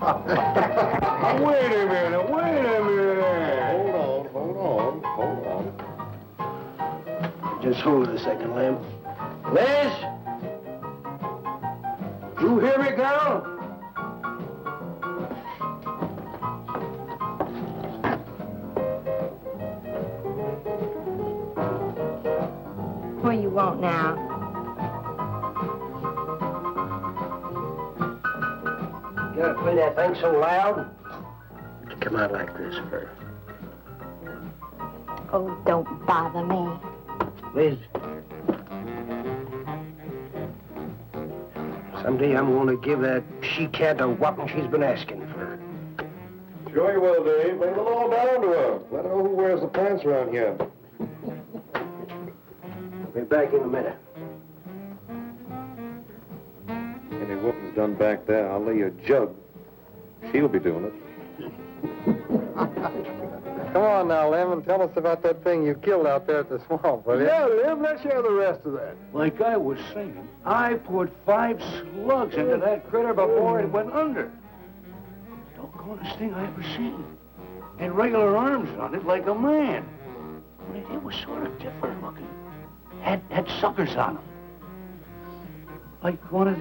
Wait a minute, wait a minute. Hold on. Just hold it a second, Lem. Liz? You hear me, girl? What do you want now? You gotta play that thing so loud? To come out like this first. Oh, don't bother me. Liz. Someday I'm gonna give that she-cat a whopping she's been asking for. Sure you will, Dave. Bring the law down to her. Let her know who wears the pants around here. Be back in a minute. Any whooping's done back there, I'll lay you a jug. She'll be doing it. Come on now, Lem, and tell us about that thing you killed out there at the swamp, will you? Yeah, Lem, let's hear the rest of that. Like I was saying, I put 5 slugs into that critter before it went under. Doggonest thing I ever seen. Had regular arms on it like a man. But it was sort of different looking. Had suckers on them. Like one of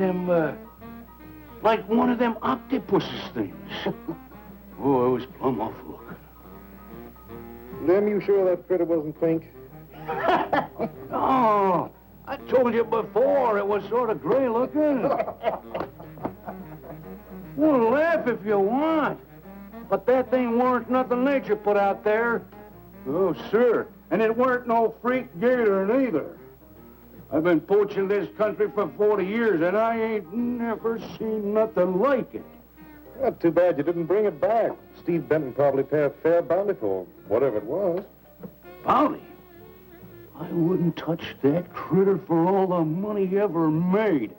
them octopuses things. Oh, it was plumb awful looking. Lem, you sure that critter wasn't pink? Oh, I told you before it was sort of gray looking. Well, laugh if you want. But that thing weren't nothing nature put out there. Oh, sir. And it weren't no freak gator neither. I've been poaching this country for 40 years, and I ain't never seen nothing like it. Not too bad you didn't bring it back. Steve Benton probably paid a fair bounty for whatever it was. Bounty? I wouldn't touch that critter for all the money he ever made.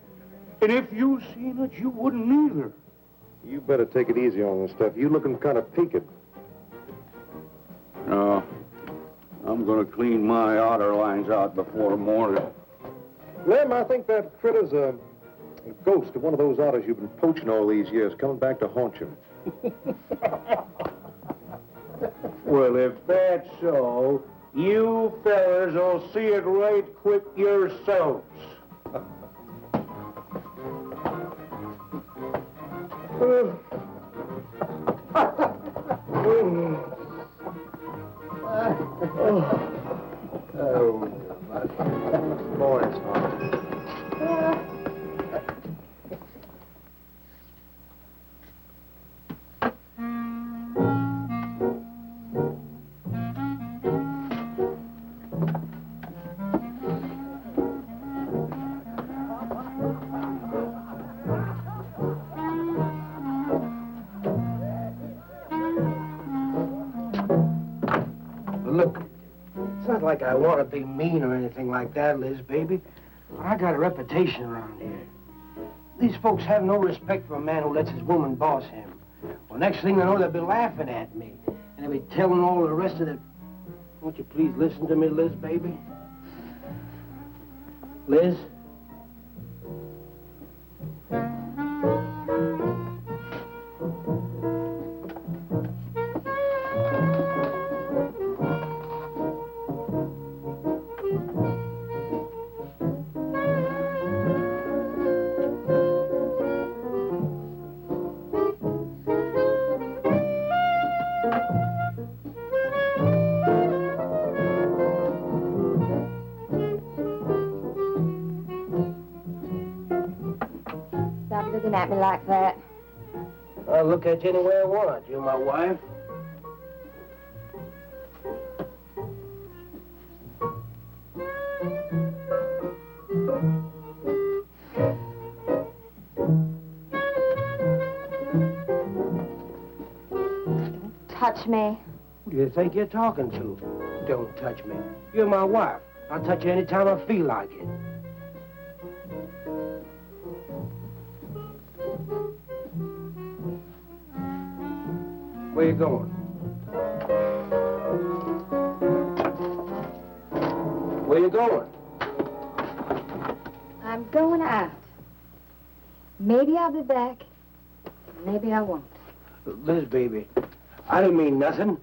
And if you seen it, you wouldn't either. You better take it easy on this stuff. You looking kind of peaked. No. I'm gonna clean my otter lines out before morning. Lem, I think that critter's a ghost of one of those otters you've been poaching all these years, coming back to haunt you. Well, if that's so, you fellas will see it right quick yourselves. Morning, son. Look, it's not like I want to be mean or anything like that, Liz, baby. But I got a reputation around here. These folks have no respect for a man who lets his woman boss him. Well, next thing they know, they'll be laughing at me. And they'll be telling all the rest of the... Won't you please listen to me, Liz, baby? Liz? Stop looking at me like that. I'll look at you any way I want. You're my wife. Touch me. Who do you think you're talking to? Don't touch me. You're my wife. I'll touch you any time I feel like it. Where you going? Where you going? I'm going out. Maybe I'll be back. Maybe I won't. Liz, baby, I didn't mean nothing.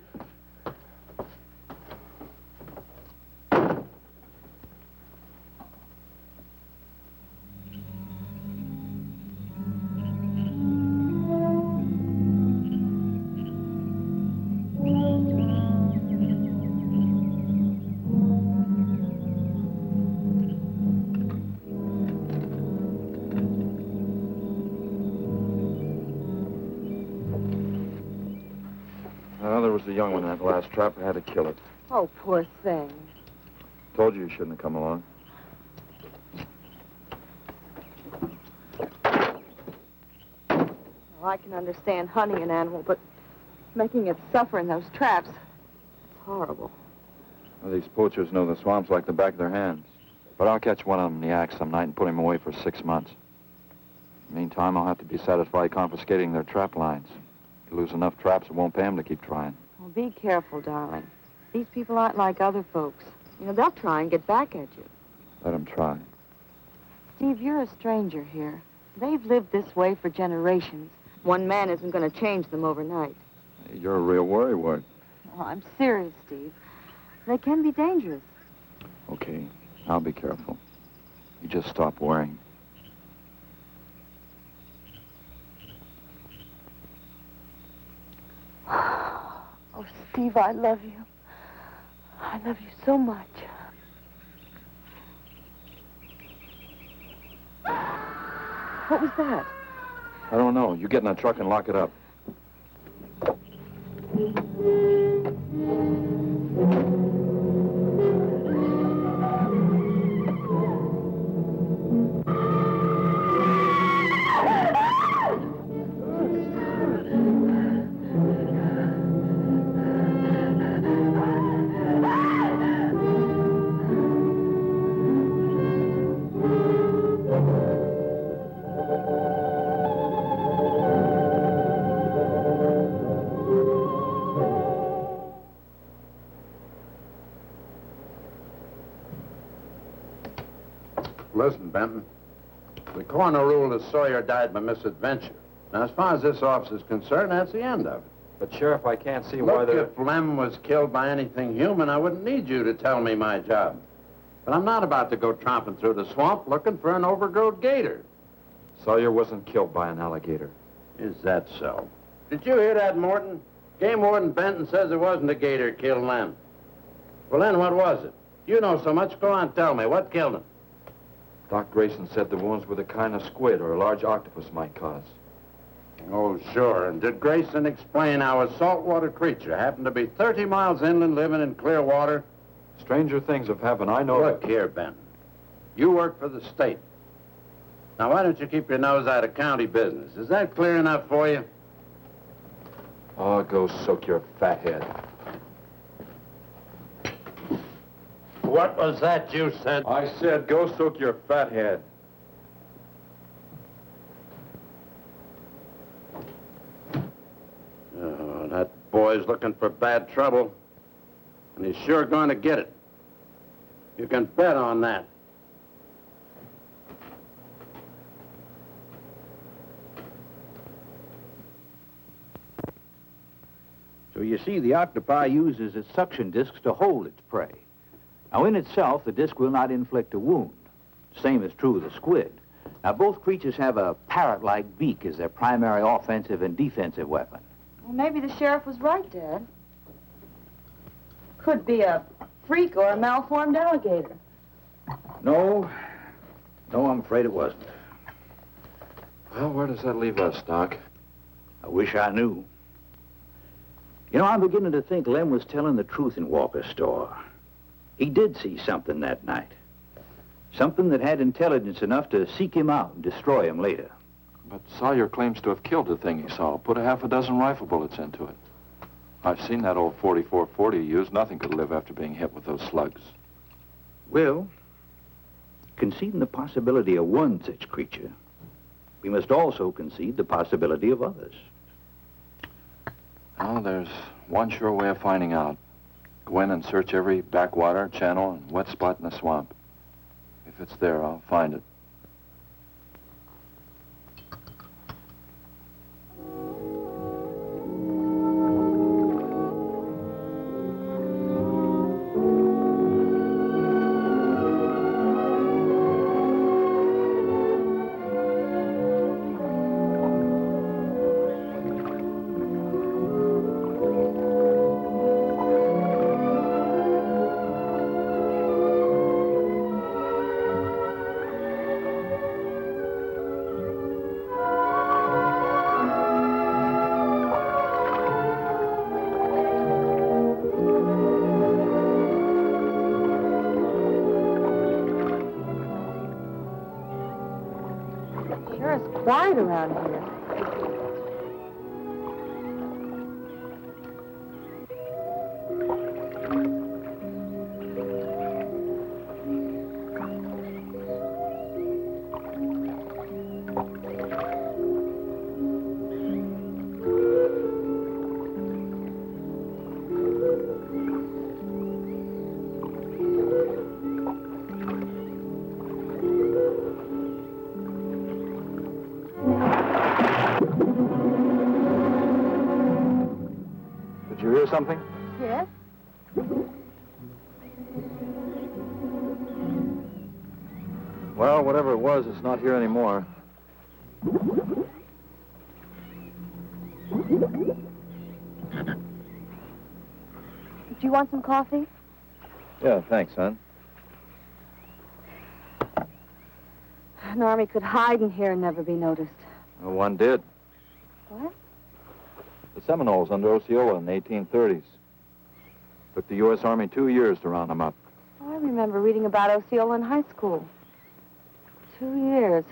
There was the young one in that last trap. I had to kill it. Oh, poor thing. Told you shouldn't have come along. Well, I can understand hunting an animal, but making it suffer in those traps, it's horrible. Well, these poachers know the swamps like the back of their hands. But I'll catch one of them in the act some night and put him away for 6 months. Meantime, I'll have to be satisfied confiscating their trap lines. If you lose enough traps, it won't pay them to keep trying. Well, be careful, darling. These people aren't like other folks. You know, they'll try and get back at you. Let them try. Steve, you're a stranger here. They've lived this way for generations. One man isn't going to change them overnight. You're a real worrywart. Oh, I'm serious, Steve. They can be dangerous. Okay, I'll be careful. You just stop worrying. Oh, Steve, I love you. I love you so much. What was that? I don't know. You get in that truck and lock it up. Listen, Benton. The coroner ruled that Sawyer died by misadventure. Now, as far as this officer's concerned, that's the end of it. But, Sheriff, I can't see why Look, if Lem was killed by anything human, I wouldn't need you to tell me my job. But I'm not about to go tromping through the swamp looking for an overgrown gator. Sawyer wasn't killed by an alligator. Is that so? Did you hear that, Morton? Game Warden Benton says it wasn't a gator killed Lem. Well, then what was it? You know so much. Go on, tell me. What killed him? Doc Grayson said the wounds were the kind of squid or a large octopus might cause. Oh, sure. And did Grayson explain how a saltwater creature happened to be 30 miles inland living in clear water? Stranger things have happened. I know. Look here, Ben. You work for the state. Now, why don't you keep your nose out of county business? Is that clear enough for you? Oh, go soak your fat head. What was that you said? I said go soak your fat head. Oh, that boy's looking for bad trouble. And he's sure going to get it. You can bet on that. So you see, the octopi uses its suction discs to hold its prey. Now, in itself, the disc will not inflict a wound. Same is true of the squid. Now, both creatures have a parrot-like beak as their primary offensive and defensive weapon. Well, maybe the sheriff was right, Dad. Could be a freak or a malformed alligator. No, I'm afraid it wasn't. Well, where does that leave us, Doc? I wish I knew. You know, I'm beginning to think Lem was telling the truth in Walker's store. He did see something that night. Something that had intelligence enough to seek him out and destroy him later. But Sawyer claims to have killed the thing he saw. Put a half a dozen rifle bullets into it. I've seen that old 44-40 he used. Nothing could live after being hit with those slugs. Well, conceding the possibility of one such creature, we must also concede the possibility of others. Well, there's one sure way of finding out. Go in and search every backwater, channel, and wet spot in the swamp. If it's there, I'll find it. quiet around here. Did you hear something? Yes? Well, whatever it was, it's not here anymore. Do you want some coffee? Yeah, thanks, son. An army could hide in here and never be noticed. Well, one did. What? The Seminoles under Osceola in the 1830s. Took the U.S. Army 2 years to round them up. Oh, I remember reading about Osceola in high school. 2 years.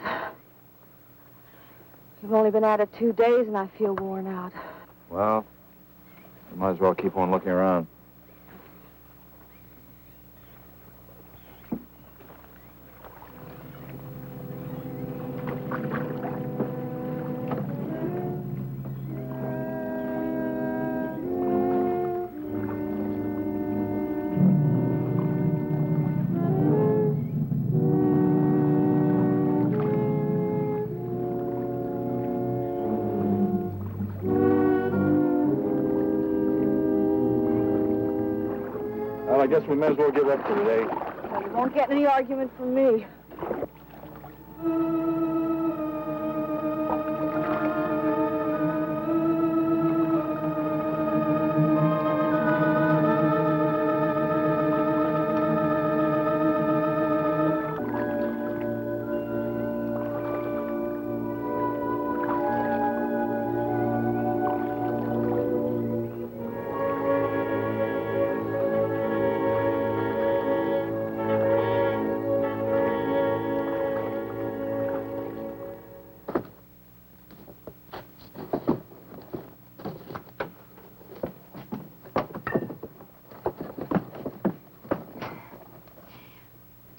You've only been at it 2 days, and I feel worn out. Well, you might as well keep on looking around. Well, I guess we may as well give up for today. Well, you won't get any argument from me.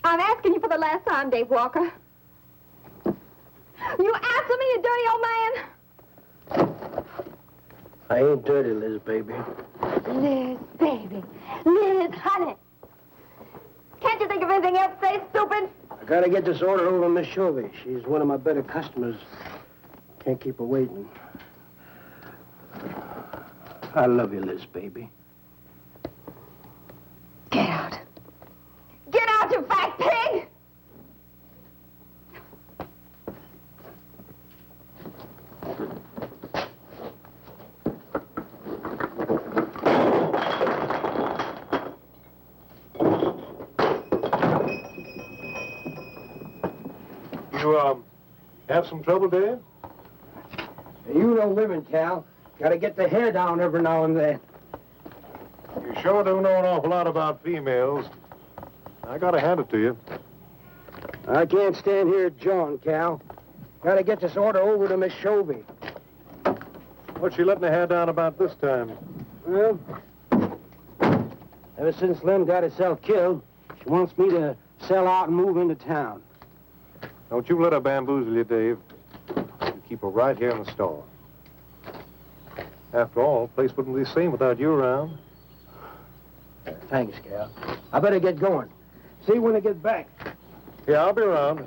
I'm asking you for the last time, Dave Walker. You answer me, you dirty old man. I ain't dirty, Liz, baby. Liz, baby. Liz, honey. Can't you think of anything else to say, stupid? I gotta get this order over to Miss Chauvy. She's one of my better customers. Can't keep her waiting. I love you, Liz, baby. Get out. Get out, you fat pig! You, have some trouble, Dave? You know women, Cal. Gotta get the hair down every now and then. You sure do know an awful lot about females. I gotta hand it to you. I can't stand here jawing, Cal. Gotta get this order over to Miss Chauvy. What's she letting her hair down about this time? Well, ever since Lem got herself killed, she wants me to sell out and move into town. Don't you let her bamboozle you, Dave. You keep her right here in the store. After all, the place wouldn't be the same without you around. Thanks, Cal. I better get going. See you when I get back. Yeah, I'll be around.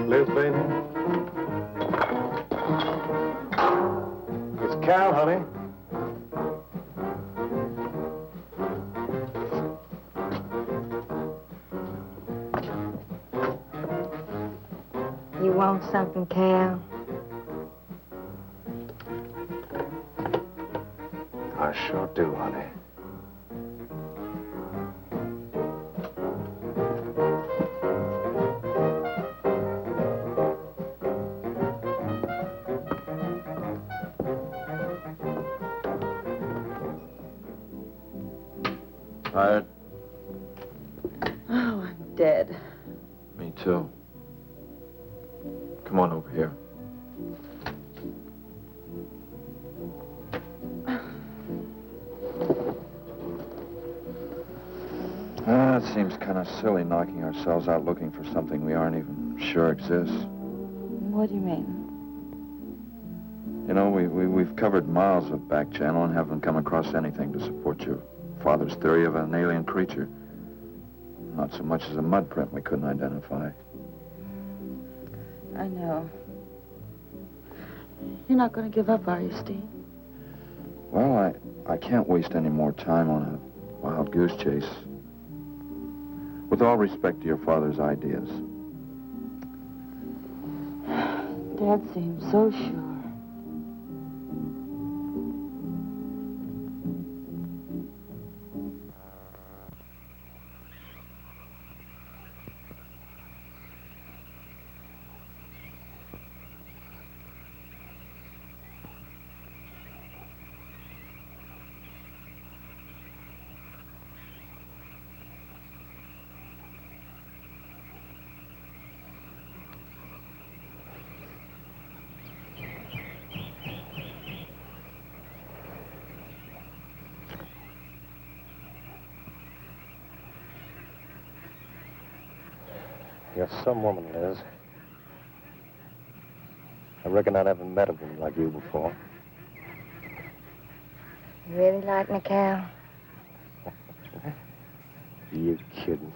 Liz, baby. It's Cal, honey. You want something, Cal? I sure do, honey. Tired? Oh, I'm dead. Me too. Come on over here. It seems kind of silly knocking ourselves out looking for something we aren't even sure exists. What do you mean? You know, we've covered miles of back channel and haven't come across anything to support your father's theory of an alien creature. Not so much as a mud print we couldn't identify. I know. You're not going to give up, are you, Steve? Well, I can't waste any more time on a wild goose chase. With all respect to your father's ideas. Dad seems so sure. You're some woman, Liz. I reckon I never met a woman like you before. You really like me, Cal? You kidding?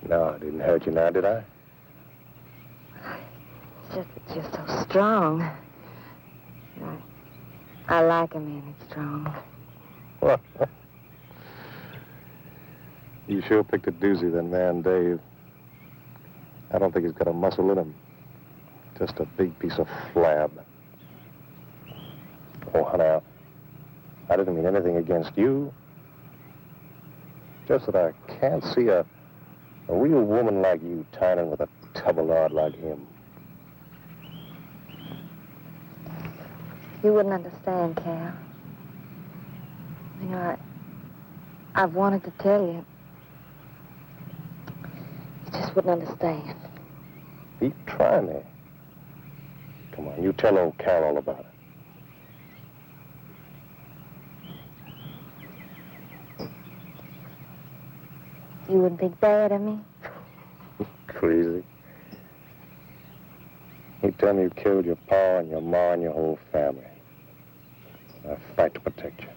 No, I didn't hurt you now, did I? It's just that you're so strong. I like a man that's strong. You sure picked a doozy, that man, Dave. I don't think he's got a muscle in him. Just a big piece of flab. Oh, honey, I didn't mean anything against you. Just that I can't see a real woman like you tying with a tub-o-lard like him. You wouldn't understand, Cal. You know, I've wanted to tell you. You just wouldn't understand. He try me. Come on, you tell old Cal all about it. You wouldn't think bad of me? Crazy. He tell me you killed your pa and your ma and your whole family. I fight to protect you.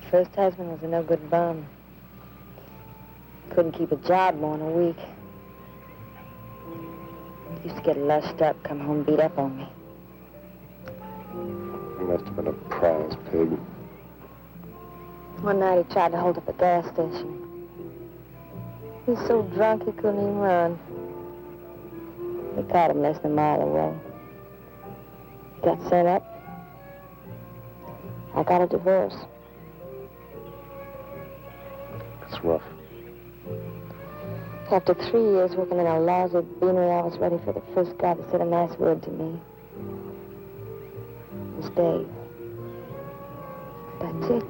First husband was a no-good bum. Couldn't keep a job more than a week. Used to get lushed up, come home beat up on me. He must have been a prize pig. One night he tried to hold up a gas station. He was so drunk he couldn't even run. They caught him less than a mile away. He got sent up. I got a divorce. It's rough. After 3 years working in a lousy beanery, I was ready for the first guy that said a nice word to me. It was Dave. That's it.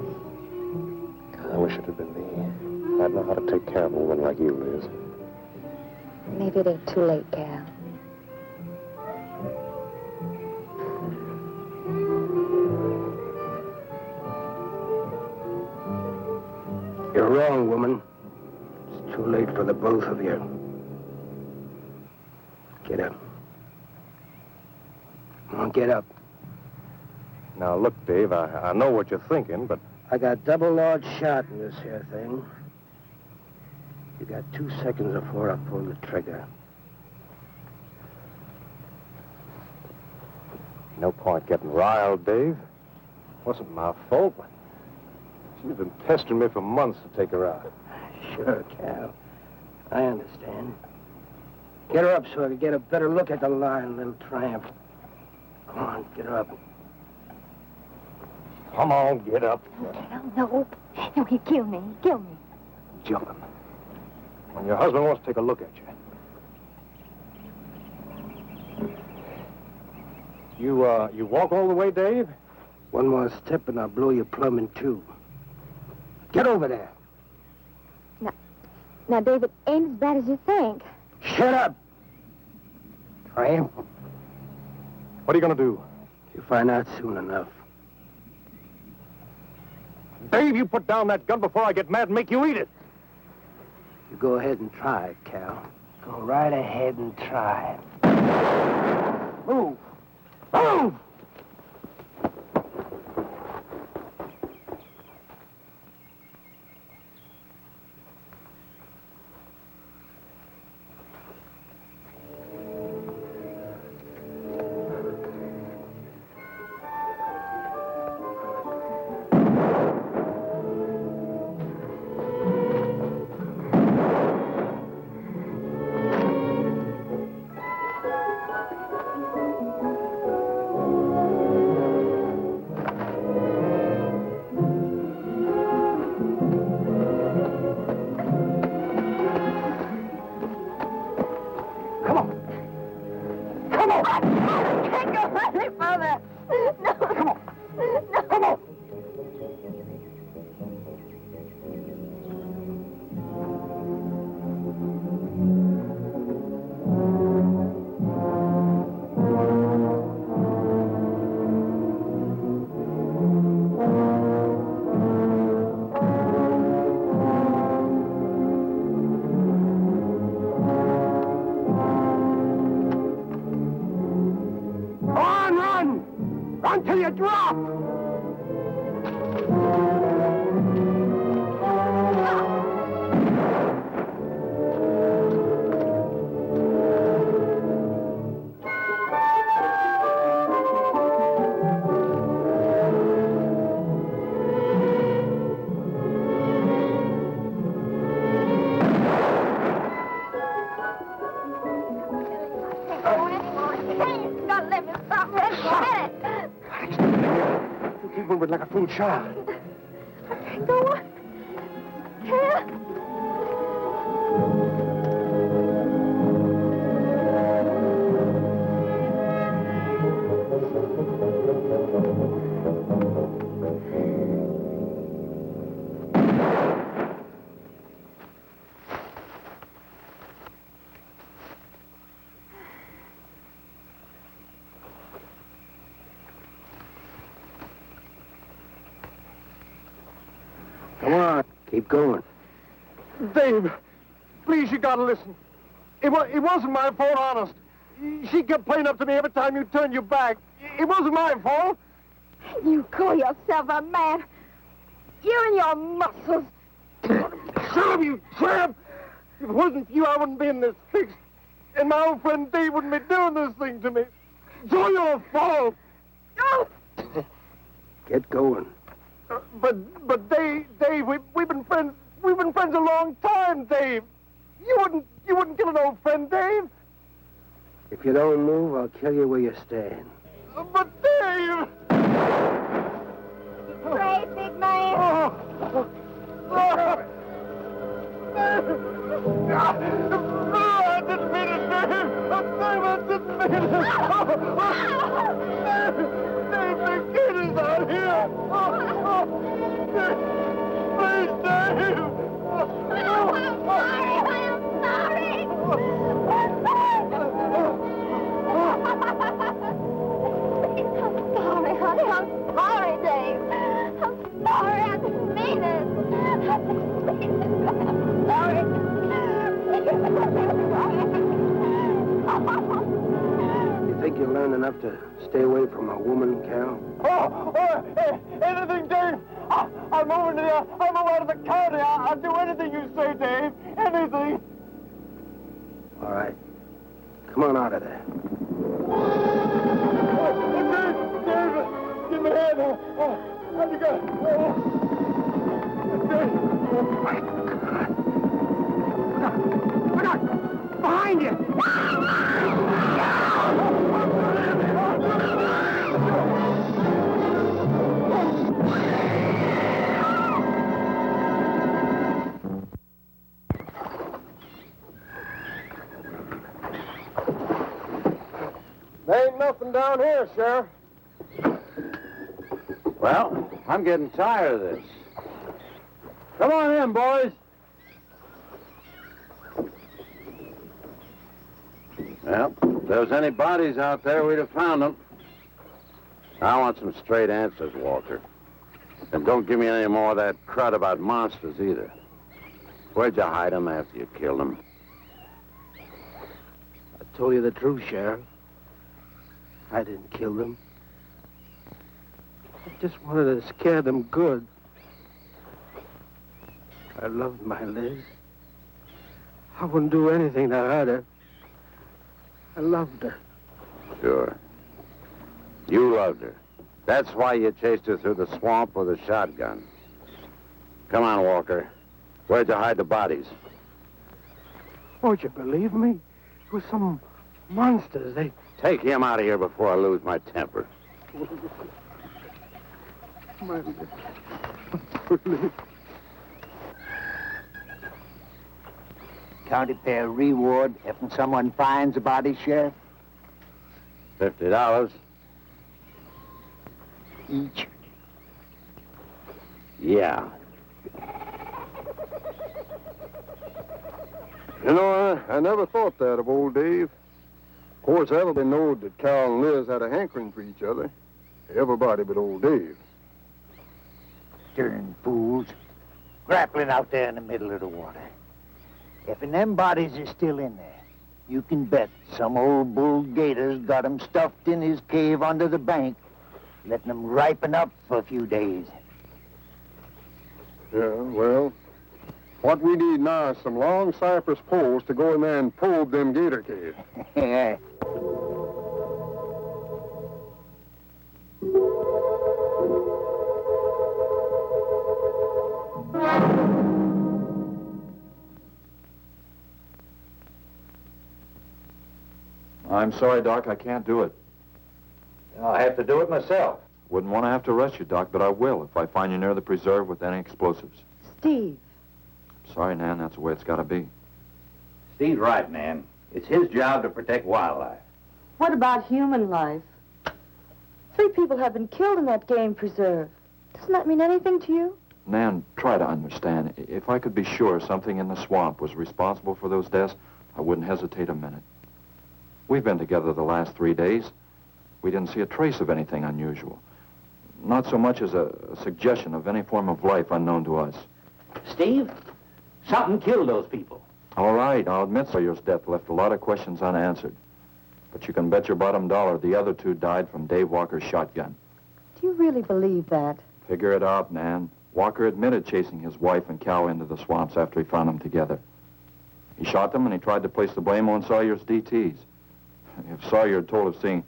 I wish it had been me. I'd know how to take care of a woman like you, Liz. Maybe it ain't too late, Cal. You're wrong, woman. It's too late for the both of you. Get up. Come on, get up. Now, look, Dave, I know what you're thinking, but... I got double large shot in this here thing. You got 2 seconds before I pull the trigger. No point getting riled, Dave. Wasn't my fault. She's been pestering me for months to take her out. Sure, Cal. I understand. Get her up so I can get a better look at the lying little tramp. Come on, get her up. Come on, get up. Cal, no. No, he'd kill me. He'd kill me. Jumping. When your husband wants to take a look at you. You walk all the way, Dave? One more step and I'll blow you plumb in two. Get over there. Now, Dave, it ain't as bad as you think. Shut up! Tramp. What are you going to do? You'll find out soon enough. Dave, you put down that gun before I get mad and make you eat it. You go ahead and try it, Cal. Go right ahead and try it. Move! Move! Until you drop! Like a fool child. Go on. Cal. Come on, keep going. Dave, please, you gotta listen. It wasn't my fault, honest. She kept playing up to me every time you turned your back. It wasn't my fault. You call yourself a man. You and your muscles. Shut up, you tramp! If it wasn't for you, I wouldn't be in this fix. And my old friend Dave wouldn't be doing this thing to me. It's all your fault. Oh! Get going. But Dave, we've been friends. We've been friends a long time, Dave. You wouldn't kill an old friend, Dave. If you don't move, I'll kill you where you stand. But Dave! Brave, big man. I didn't mean it, Dave. I didn't mean it. Dave, the kid is out here. Please, Dave. I'm sorry. I'm sorry, honey. I'm sorry, Dave. I'm sorry. I didn't mean it. I didn't mean it. I'm sorry. You think you learn enough to stay away from a woman, Cal? Anything, Dave. I'll move out of the county. I'll do anything you say, Dave. Anything. All right. Come on out of there. Dave, give me a hand. How'd you go? Dave. Oh, my God. Look out! Behind you! There ain't nothing down here, Sheriff. Well, I'm getting tired of this. Come on in, boys. Well, if there was any bodies out there, we'd have found them. I want some straight answers, Walker. And don't give me any more of that crud about monsters, either. Where'd you hide them after you killed them? I told you the truth, Sheriff. I didn't kill them. I just wanted to scare them good. I loved my Liz. I wouldn't do anything to hurt her. I loved her. Sure. You loved her. That's why you chased her through the swamp with a shotgun. Come on, Walker. Where'd you hide the bodies? Won't you believe me? It was some monsters. They... Take him out of here before I lose my temper. My Liz. County pay a reward if someone finds a body, Sheriff? $50. Each. Yeah. You know, I never thought that of old Dave. Of course, everybody knowed that Cal and Liz had a hankering for each other. Everybody but old Dave. Darn fools. Grappling out there in the middle of the water. If them bodies are still in there, you can bet some old bull gator's got 'em stuffed in his cave under the bank, letting them ripen up for a few days. Yeah, well, what we need now is some long cypress poles to go in there and probe them gator caves. Yeah. I'm sorry, Doc, I can't do it. I'll have to do it myself. Wouldn't want to have to arrest you, Doc, but I will if I find you near the preserve with any explosives. Steve. Sorry, Nan, that's the way it's got to be. Steve's right, Nan. It's his job to protect wildlife. What about human life? 3 people have been killed in that game preserve. Doesn't that mean anything to you? Nan, try to understand. If I could be sure something in the swamp was responsible for those deaths, I wouldn't hesitate a minute. We've been together the last 3 days. We didn't see a trace of anything unusual. Not so much as a suggestion of any form of life unknown to us. Steve, something killed those people. All right, I'll admit Sawyer's death left a lot of questions unanswered. But you can bet your bottom dollar the other 2 died from Dave Walker's shotgun. Do you really believe that? Figure it out, Nan. Walker admitted chasing his wife and cow into the swamps after he found them together. He shot them and he tried to place the blame on Sawyer's DTs. If Sawyer had told of seeing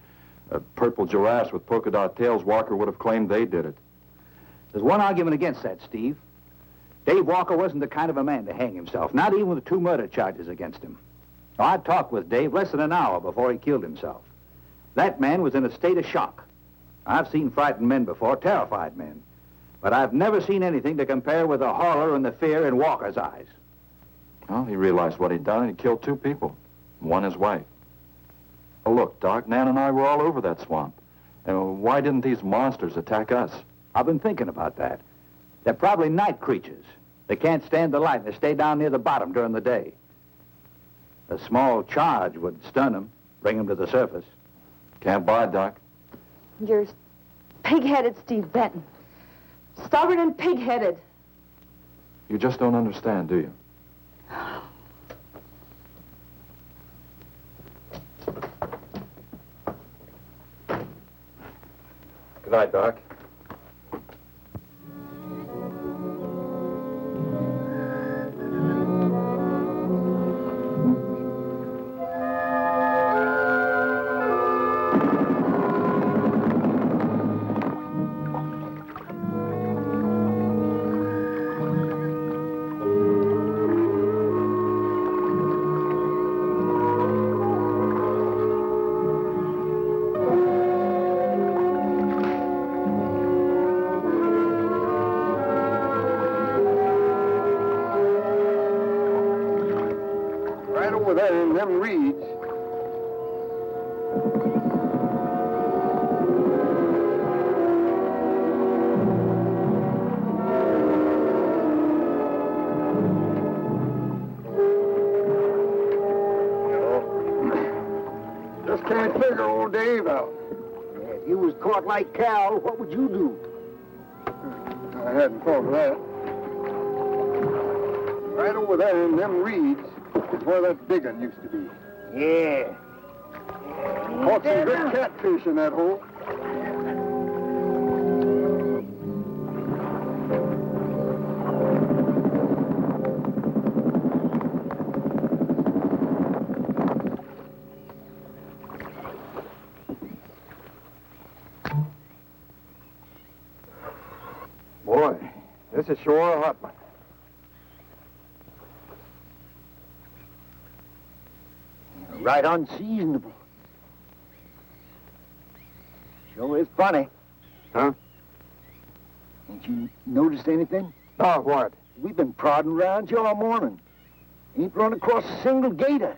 purple giraffes with polka dot tails, Walker would have claimed they did it. There's one argument against that, Steve. Dave Walker wasn't the kind of a man to hang himself, not even with 2 murder charges against him. Now, I talked with Dave less than an hour before he killed himself. That man was in a state of shock. I've seen frightened men before, terrified men. But I've never seen anything to compare with the horror and the fear in Walker's eyes. Well, he realized what he'd done and he killed 2 people. One his wife. Well, look, Doc, Nan and I were all over that swamp. And why didn't these monsters attack us? I've been thinking about that. They're probably night creatures. They can't stand the light and they stay down near the bottom during the day. A small charge would stun them, bring them to the surface. Can't buy it, Doc. You're pig-headed, Steve Benton. Stubborn and pig-headed. You just don't understand, do you? night, Doc. Right over there in them reeds. Just can't figure old Dave out. If you was caught like Cal, what would you do? I hadn't thought of that. Right over there in them reeds is where that big one used to be. Yeah. Caught some good catfish in that hole. Boy, this is sure a hot one. Right unseasonable. Sure is funny. Huh? Ain't you noticed anything? Oh, what? We've been prodding around you all morning. Ain't run across a single gator.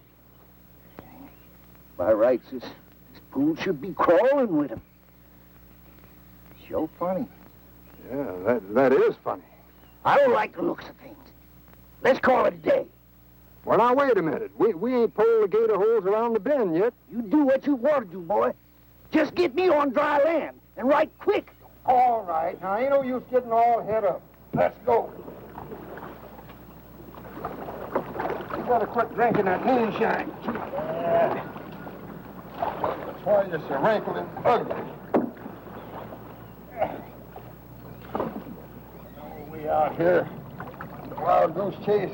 By rights, this pool should be crawling with 'em. Sure funny. Yeah, that is funny. I don't like the looks of things. Let's call it a day. Well, now, wait a minute. We ain't pulled the gator holes around the bend yet. You do what you want to do, boy. Just get me on dry land, and right quick. All right. Now, ain't no use getting all head up. Let's go. You better quit drinking that moonshine. That's why you're so wrinkled and ugly. We out here. Wild goose chase.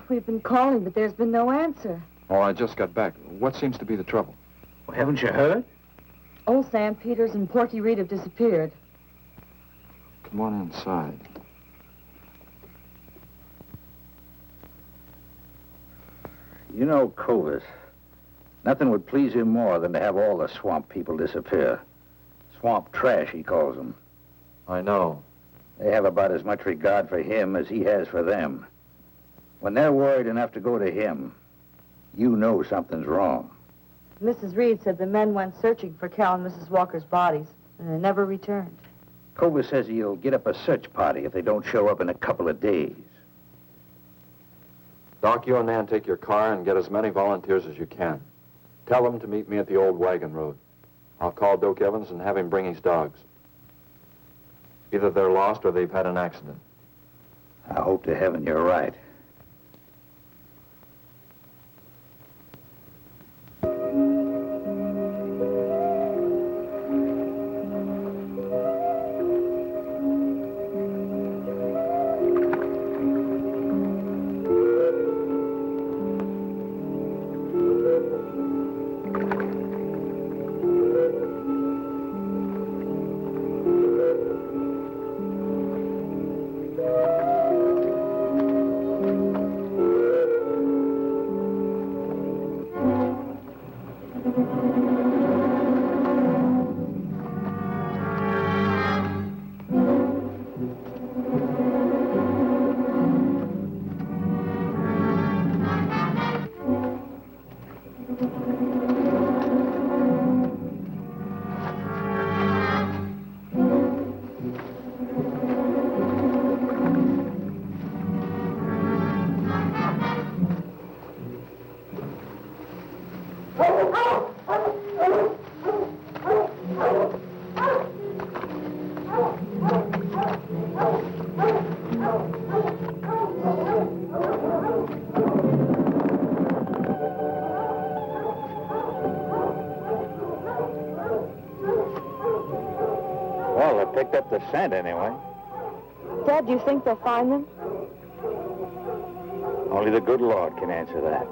We've been calling, but there's been no answer. Oh, I just got back. What seems to be the trouble? Well, haven't you heard? Old Sam Peters and Porky Reed have disappeared. Come on inside. You know, Clovis, nothing would please him more than to have all the swamp people disappear. Swamp trash, he calls them. I know. They have about as much regard for him as he has for them. When they're worried enough to go to him, you know something's wrong. Mrs. Reed said the men went searching for Cal and Mrs. Walker's bodies, and they never returned. Cobus says he'll get up a search party if they don't show up in a couple of days. Doc, you and Nan take your car and get as many volunteers as you can. Tell them to meet me at the old wagon road. I'll call Doak Evans and have him bring his dogs. Either they're lost or they've had an accident. I hope to heaven you're right. Well, they picked up the scent anyway. Dad, do you think they'll find them? Only the good Lord can answer that.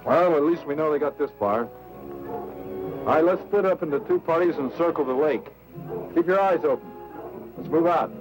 Well, at least we know they got this far. All right, let's split up into two parties and circle the lake. Keep your eyes open. Let's move out.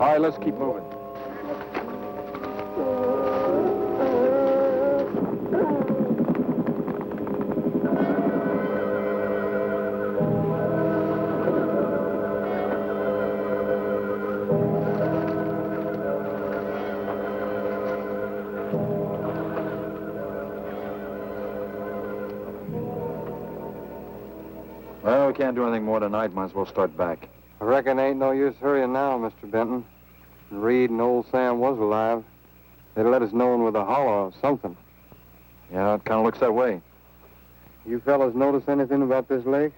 All right, let's keep moving. Well, we can't do anything more tonight. Might as well start back. I reckon ain't no use hurrying now, Mr. Benton. If Reed and old Sam was alive, they'd let us know with a holler or something. Yeah, it kind of looks that way. You fellas notice anything about this lake?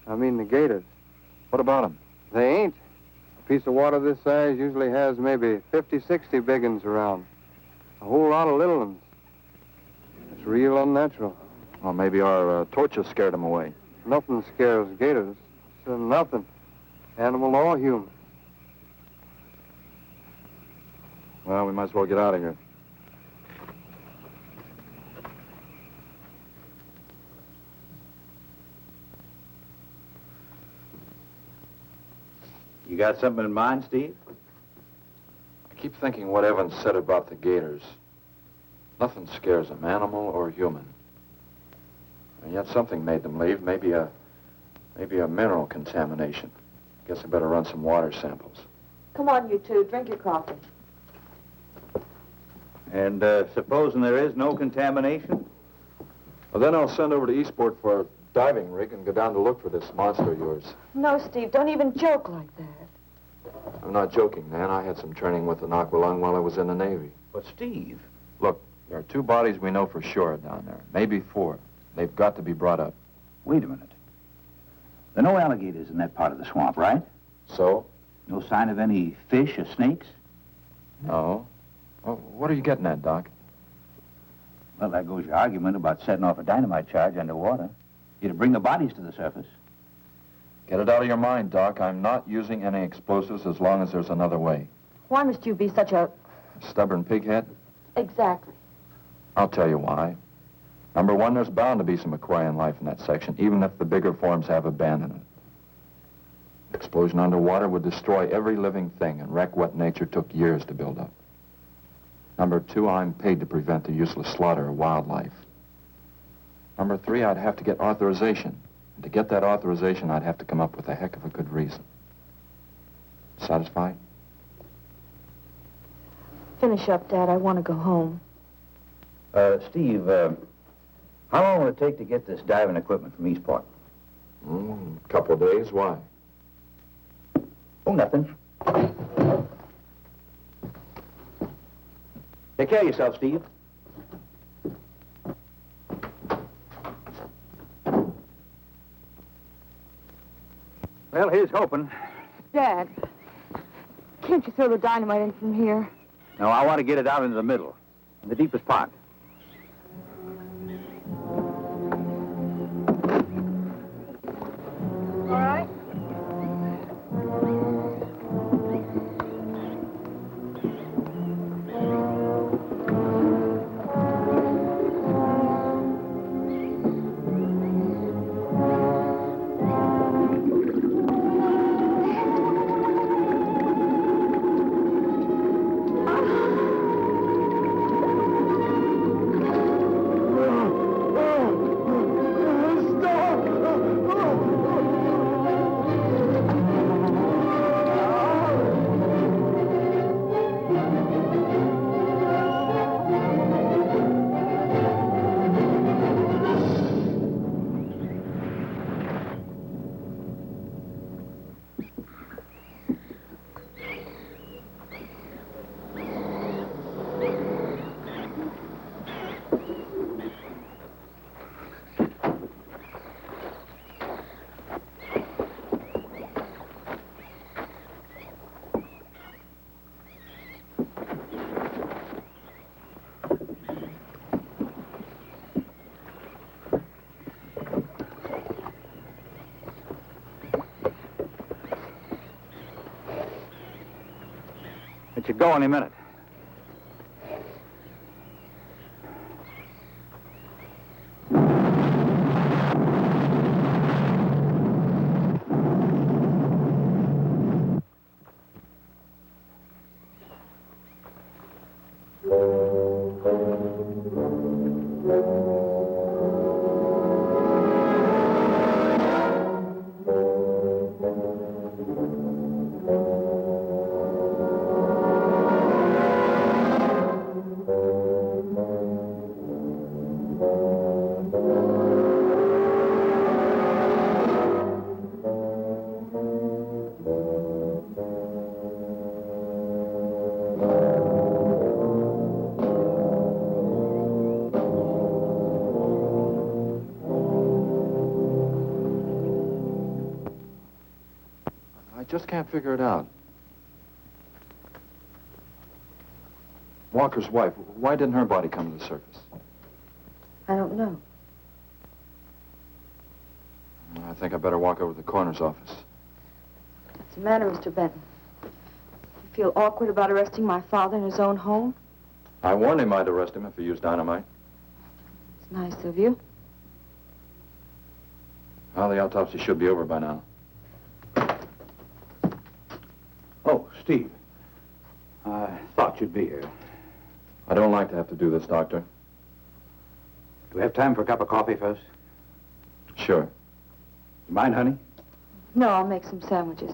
I mean the gators. What about them? They ain't. A piece of water this size usually has maybe 50, 60 big uns around. A whole lot of little ones. It's real unnatural. Well, maybe our torches scared them away. Nothing scares gators. Nothing. Animal or human. Well, we might as well get out of here. You got something in mind, Steve? I keep thinking what Evans said about the gators. Nothing scares them, animal or human. And yet something made them leave. Maybe a mineral contamination. Guess I better run some water samples. Come on, you two. Drink your coffee. And supposing there is no contamination? Well, then I'll send over to Eastport for a diving rig and go down to look for this monster of yours. No, Steve, don't even joke like that. I'm not joking, Nan. I had some training with an aqualung while I was in the Navy. But, Steve... Look, there are 2 bodies we know for sure down there. Maybe 4. They've got to be brought up. Wait a minute. There are no alligators in that part of the swamp, right? So? No sign of any fish or snakes? No. Well, what are you getting at, Doc? Well, there goes your argument about setting off a dynamite charge underwater. You'd bring the bodies to the surface. Get it out of your mind, Doc. I'm not using any explosives as long as there's another way. Why must you be such a... Stubborn pighead? Exactly. I'll tell you why. Number 1, there's bound to be some aquarian life in that section, even if the bigger forms have abandoned it. Explosion underwater would destroy every living thing and wreck what nature took years to build up. Number 2, I'm paid to prevent the useless slaughter of wildlife. Number 3, I'd have to get authorization. And to get that authorization, I'd have to come up with a heck of a good reason. Satisfied? Finish up, Dad. I want to go home. Steve, how long will it take to get this diving equipment from Eastport? A couple of days. Why? Oh, nothing. Take care of yourself, Steve. Well, here's hoping. Dad, can't you throw the dynamite in from here? No, I want to get it out into the middle, in the deepest part. All right. It should go any minute. I just can't figure it out. Walker's wife, why didn't her body come to the surface? I don't know. I think I better walk over to the coroner's office. What's the matter, Mr. Benton? You feel awkward about arresting my father in his own home? I warned him I'd arrest him if he used dynamite. It's nice of you. Well, the autopsy should be over by now. Steve. I thought you'd be here. I don't like to have to do this, Doctor. Do we have time for a cup of coffee first? Sure. You mind, honey? No, I'll make some sandwiches.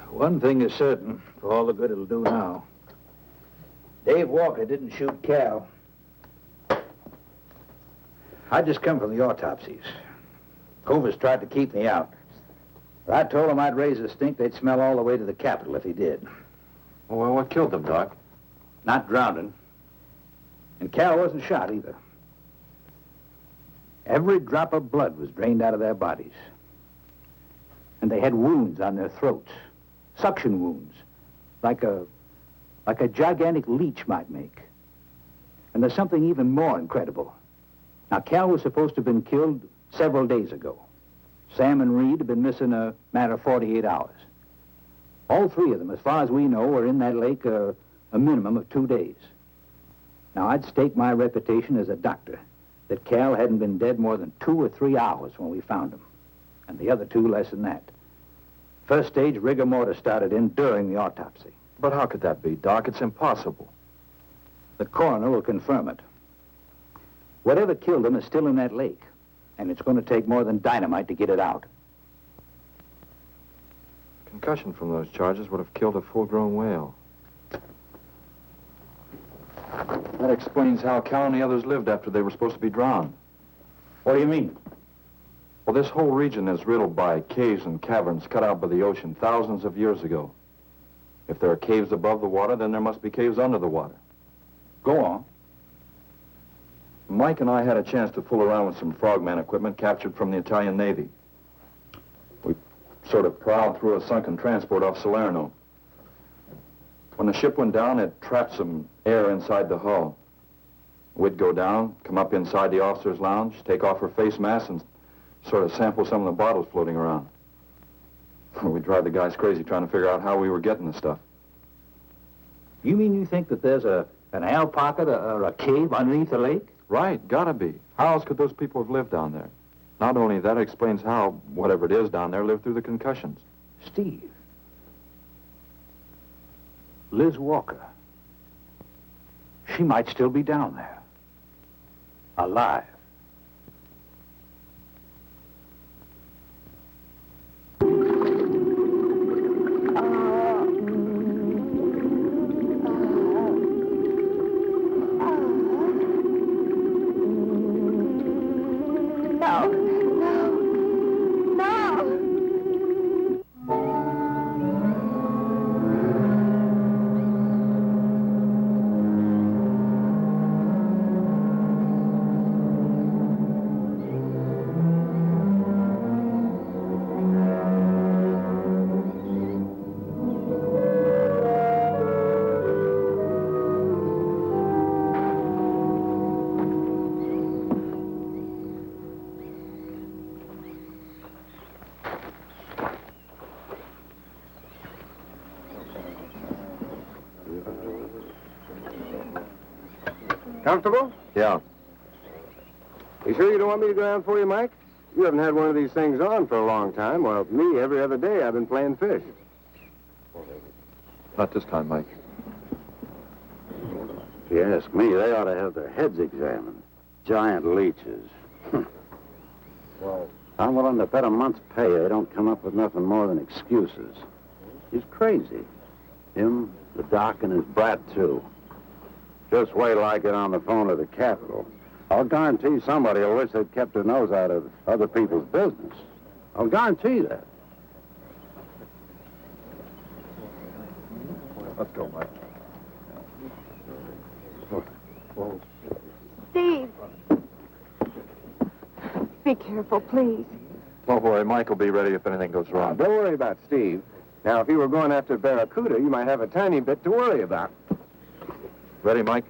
One thing is certain, for all the good it'll do now. Dave Walker didn't shoot Cal. I just come from the autopsies. Covers tried to keep me out. But I told him I'd raise a stink they'd smell all the way to the Capitol if he did. Well, what killed them, Doc? Not drowning. And Cal wasn't shot either. Every drop of blood was drained out of their bodies. And they had wounds on their throats. Suction wounds. Like a gigantic leech might make. And there's something even more incredible. Now, Cal was supposed to have been killed several days ago. Sam and Reed have been missing a matter of 48 hours. All three of them, as far as we know, were in that lake a minimum of 2 days. Now, I'd stake my reputation as a doctor that Cal hadn't been dead more than 2 or 3 hours when we found him. And the other two less than that. First stage rigor mortis started in during the autopsy. But how could that be, Doc? It's impossible. The coroner will confirm it. Whatever killed him is still in that lake, and it's going to take more than dynamite to get it out. Concussion from those charges would have killed a full-grown whale. That explains how Cal and the others lived after they were supposed to be drowned. What do you mean? Well, this whole region is riddled by caves and caverns cut out by the ocean thousands of years ago. If there are caves above the water, then there must be caves under the water. Go on. Mike and I had a chance to fool around with some frogman equipment captured from the Italian Navy. We sort of prowled through a sunken transport off Salerno. When the ship went down, it trapped some air inside the hull. We'd go down, come up inside the officer's lounge, take off her face mask, and sort of sample some of the bottles floating around. We'd drive the guys crazy trying to figure out how we were getting the stuff. You mean you think that there's an air pocket or a cave underneath the lake? Right, gotta be. How else could those people have lived down there? Not only that, it explains how, whatever it is down there, lived through the concussions. Steve. Liz Walker. She might still be down there. Alive. Comfortable? Yeah. You sure you don't want me to go down for you, Mike? You haven't had one of these things on for a long time. Well, me, every other day I've been playing fish. Not this time, Mike. If you ask me, they ought to have their heads examined. Giant leeches. Well, I'm willing to bet a month's pay they don't come up with nothing more than excuses. He's crazy. Him, the doc, and his brat, too. Just wait till I get on the phone to the Capitol. I'll guarantee somebody will wish they'd kept their nose out of other people's business. I'll guarantee that. Let's go, Mike. Steve! Be careful, please. Don't worry, Mike will be ready if anything goes wrong. don't worry about Steve. Now, if you were going after Barracuda, you might have a tiny bit to worry about. Ready, Mike?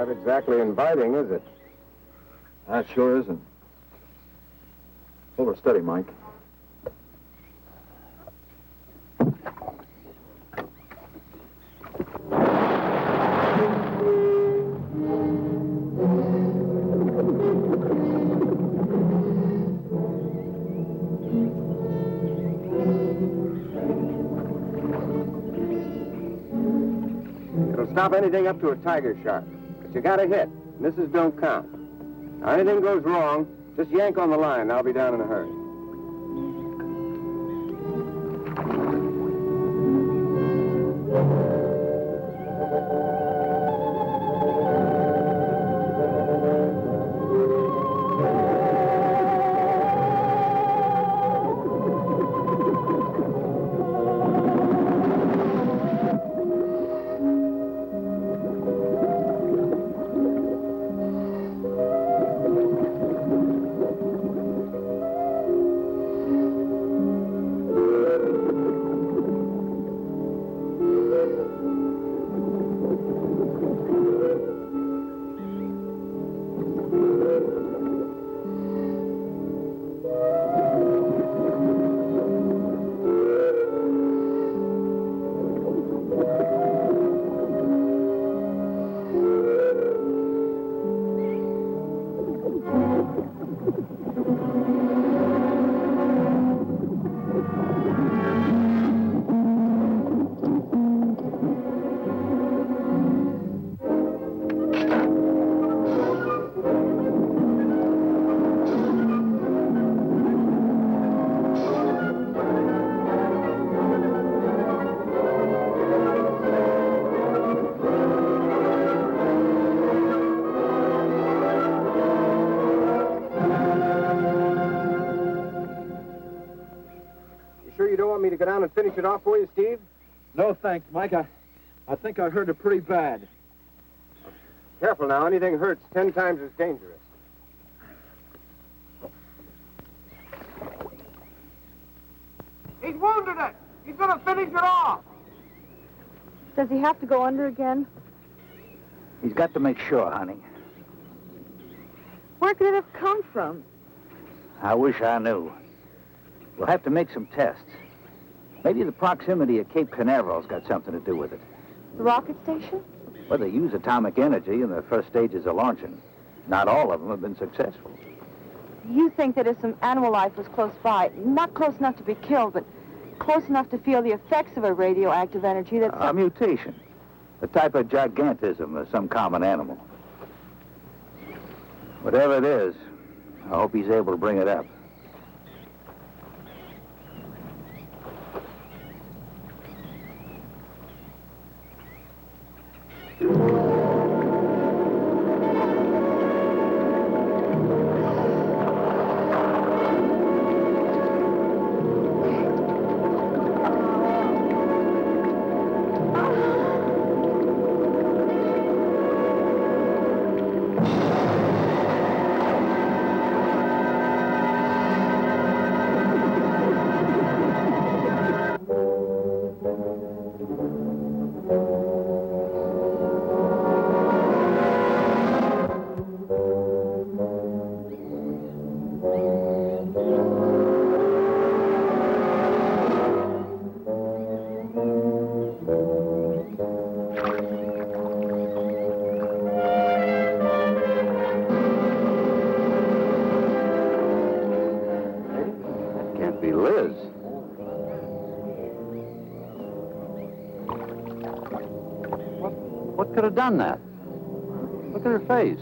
Not exactly inviting, is it? That sure isn't. Hold her steady, Mike. It'll stop anything up to a tiger shark. But you got to hit. Misses don't count. Now, anything goes wrong, just yank on the line. I'll be down in a hurry. Go down and finish it off for you, Steve? No, thanks, Mike. I think I hurt it pretty bad. Careful now. Anything hurts 10 times as dangerous. He's wounded it. He's going to finish it off. Does he have to go under again? He's got to make sure, honey. Where could it have come from? I wish I knew. We'll have to make some tests. Maybe the proximity of Cape Canaveral's got something to do with it. The rocket station? Well, they use atomic energy in the first stages of launching. Not all of them have been successful. You think that if some animal life was close by, not close enough to be killed, but close enough to feel the effects of a radioactive energy, that's... A mutation. A type of gigantism of some common animal. Whatever it is, I hope he's able to bring it up. What could have done that? Look at her face.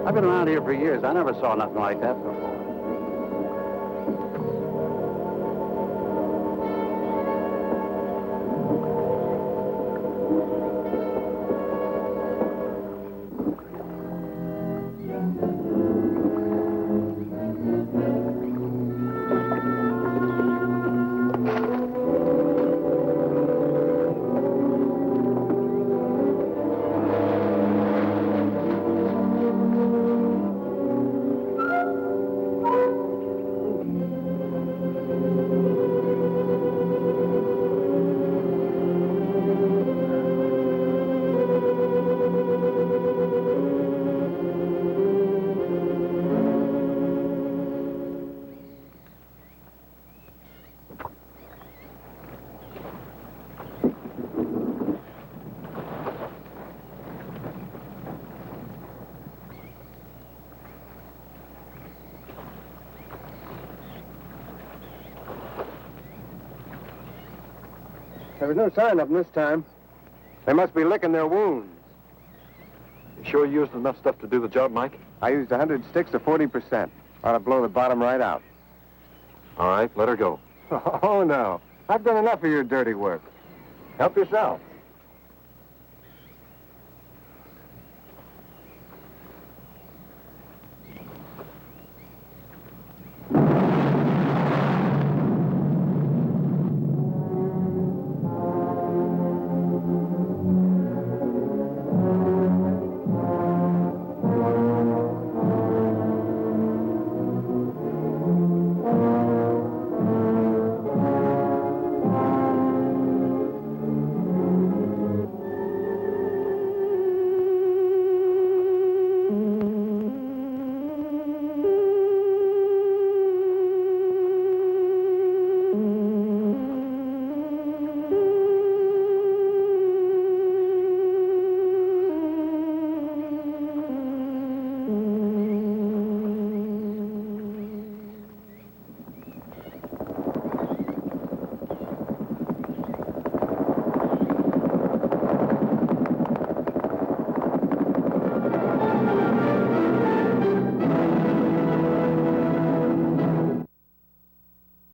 I've been around here for years. I never saw nothing like that before. There was no sign of them this time. They must be licking their wounds. You sure you used enough stuff to do the job, Mike? I used 100 sticks of 40%. Ought to blow the bottom right out. All right, let her go. Oh, no. I've done enough of your dirty work. Help yourself.